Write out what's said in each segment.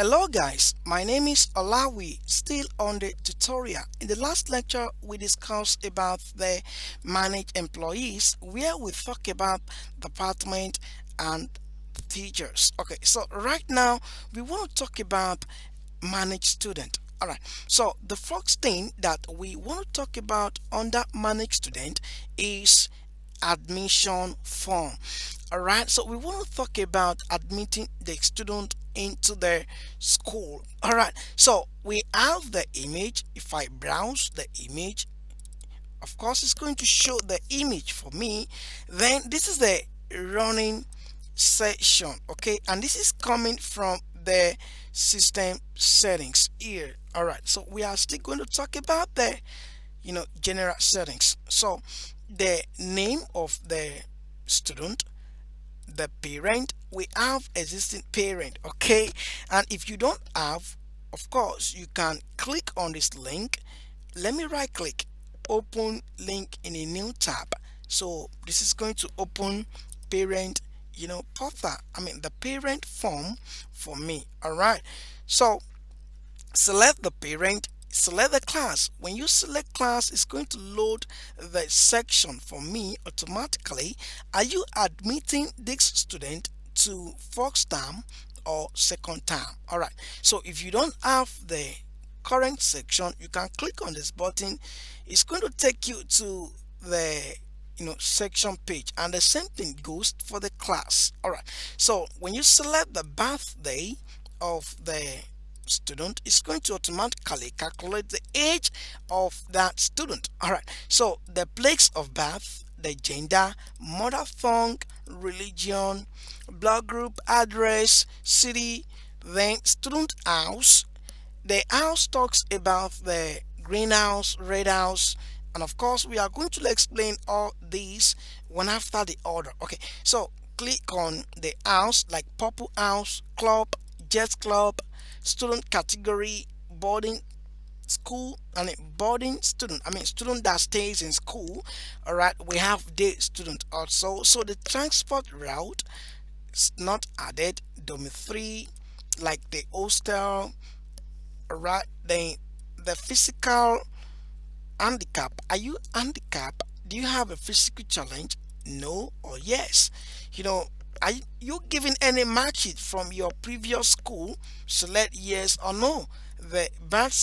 Hello guys, my name is Olawi, still on the tutorial. In the last lecture, we discussed about the managed employees where we talk about department and teachers. Okay, so right now we want to talk about managed student. Alright, so the first thing that we want to talk about under managed student is admission form. All right, so we want to talk about admitting the student into the school. All right, so we have the image. If I browse the image, of course it's going to show the image for me. Then this is the running session. Okay, and this is coming from the system settings here. All right, so we are still going to talk about the general settings. So the name of the student, the parent, we have existing parent. Okay, and if you don't have, of course you can click on this link. Let me right click, open link in a new tab. So this is going to open parent portal, the parent form for me. All right, so select the parent, select the class. When you select class, it's going to load the section for me automatically. Are you admitting this student to first term or second term? All right, so if you don't have the current section, you can click on this button. It's going to take you to the section page, and the same thing goes for the class. All right, so when you select the birthday of the student, is going to automatically calculate the age of that student. All right, so the place of birth, the gender, mother tongue, religion, blood group, address, city, then student house. The house talks about the greenhouse, red house, and of course we are going to explain all these one after the other. Okay, so click on the house like purple house, club, jet club, student category, boarding school, and boarding student, student that stays in school. All right, we have day student also. So the transport route is not added. Dormitory, like the hostel. All right, then the physical handicap. Are you handicapped? Do you have a physical challenge? No or yes? you know are you giving any mark sheet from your previous school? Select yes or no. The birth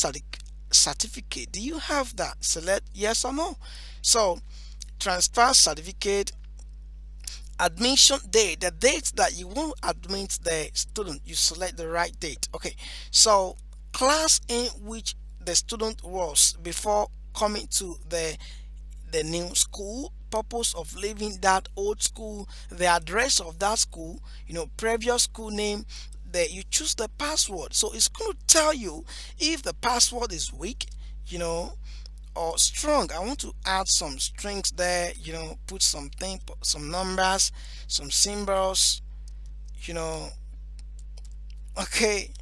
certificate, do you have that? Select yes or no. So transfer certificate, admission date, the date that you want to admit the student, you select the right date. Okay, so class in which the student was before coming to the new school, purpose of leaving that old school, the address of that school, previous school name. You choose the password, so it's going to tell you if the password is weak, you know or strong. I want to add some strings there, put something, some numbers, some symbols, you know okay,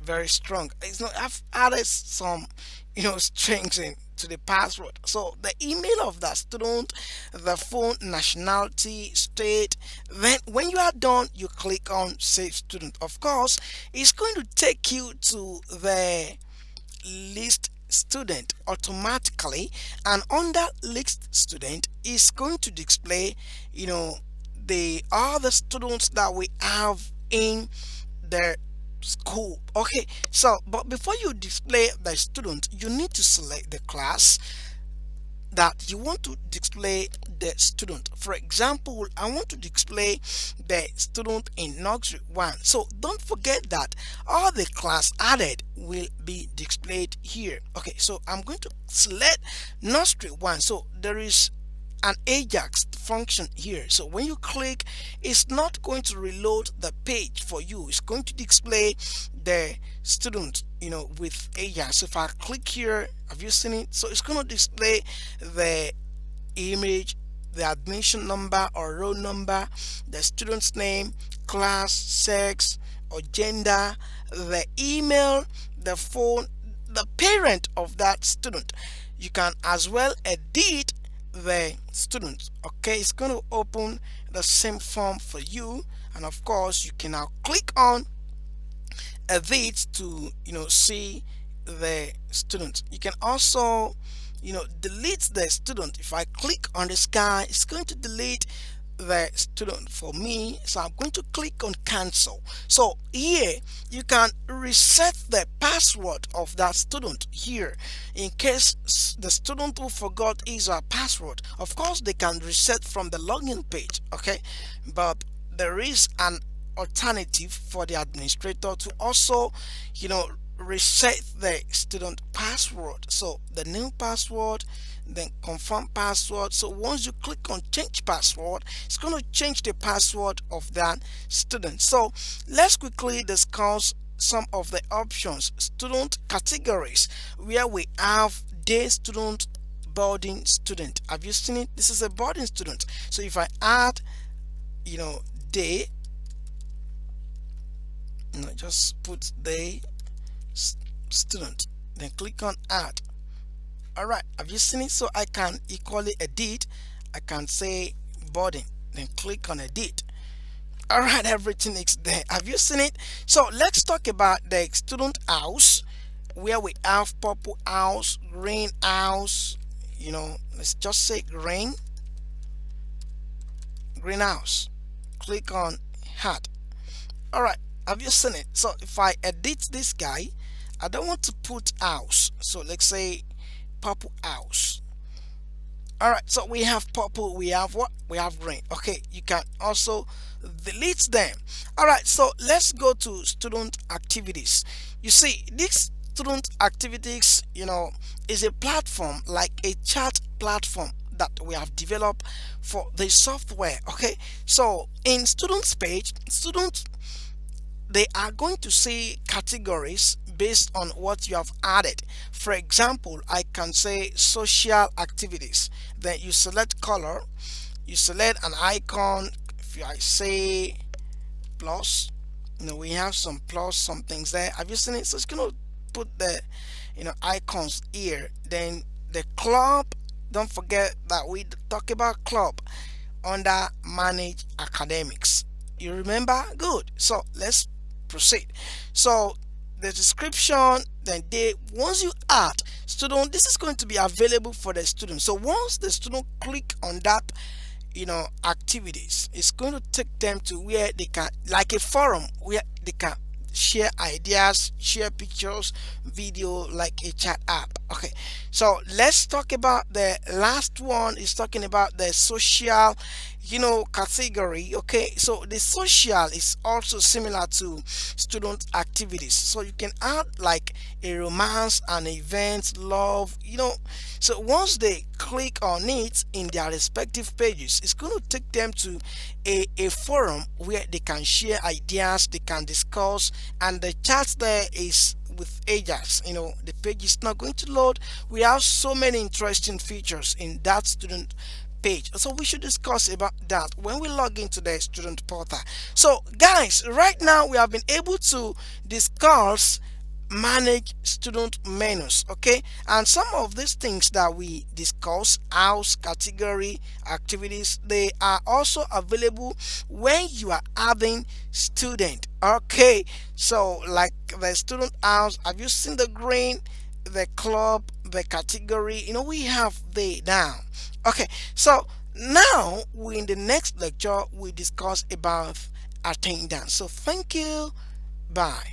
very strong. It's not, I've added some strings in to the password. So the email of that student, the phone, nationality, state. Then when you are done, you click on save student. Of course, it's going to take you to the list student automatically, and under list student is going to display the other students that we have in the school. Okay, so but before you display the student, you need to select the class that you want to display the student. For example, I want to display the student in nursery 1. So don't forget that all the class added will be displayed here. Okay, so I'm going to select nursery 1. So there is an Ajax function here. So when you click, it's not going to reload the page for you. It's going to display the student with Ajax. So if I click here, have you seen it? So it's going to display the image, the admission number or roll number, the student's name, class, sex or gender, the email, the phone, the parent of that student. You can as well edit the student. Okay, it's going to open the same form for you, and of course you can now click on edit to see the student. You can also delete the student. If I click on the sky, it's going to delete the student for me, so I'm going to click on cancel. So here you can reset the password of that student here in case the student who forgot his or her password. Of course they can reset from the login page, okay, but there is an alternative for the administrator to also reset the student password. So the new password, then confirm password. So once you click on change password, it's going to change the password of that student. So let's quickly discuss some of the options. Student categories, where we have day student, boarding student. Have you seen it? This is a boarding student. So if I add day, just put day student, then click on add. All right, have you seen it? So I can equally edit. I can say boarding, then click on edit. All right, everything is there. Have you seen it? So let's talk about the student house, where we have purple house, green house. Let's just say greenhouse. Click on add. All right, have you seen it? So if I edit this guy, I don't want to put house, so let's say purple house. All right, so we have purple, we have what, we have green. Okay, you can also delete them. All right, so let's go to student activities. You see, this student activities is a platform, like a chat platform that we have developed for the software. Okay, so in students page, students, they are going to see categories based on what you have added. For example, I can say social activities, then you select color, you select an icon. If I say plus, we have some plus, some things there. Have you seen it? So it's going to put the icons here. Then the club, don't forget that we talk about club under manage academics. You remember? Good. So let's proceed. So the description, then once you add student, this is going to be available for the student. So once the student click on that activities, it's going to take them to where they can, like a forum, where they can share ideas, share pictures, video, like a chat app. Okay, so let's talk about the last one. Is talking about the social category. Okay, so the social is also similar to student activities, so you can add like a romance, an event, love, so once they click on it in their respective pages, it's going to take them to a forum where they can share ideas, they can discuss, and the chat there is with Ajax. The page is not going to load. We have so many interesting features in that student page, so we should discuss about that when we log into the student portal. So guys, right now we have been able to discuss manage student menus, okay, and some of these things that we discuss, house, category, activities, they are also available when you are adding student. Okay, so like the student house, have you seen the green, the club, the category? We have they down. Okay, so now we, in the next lecture, we discuss about attendance. So thank you, bye.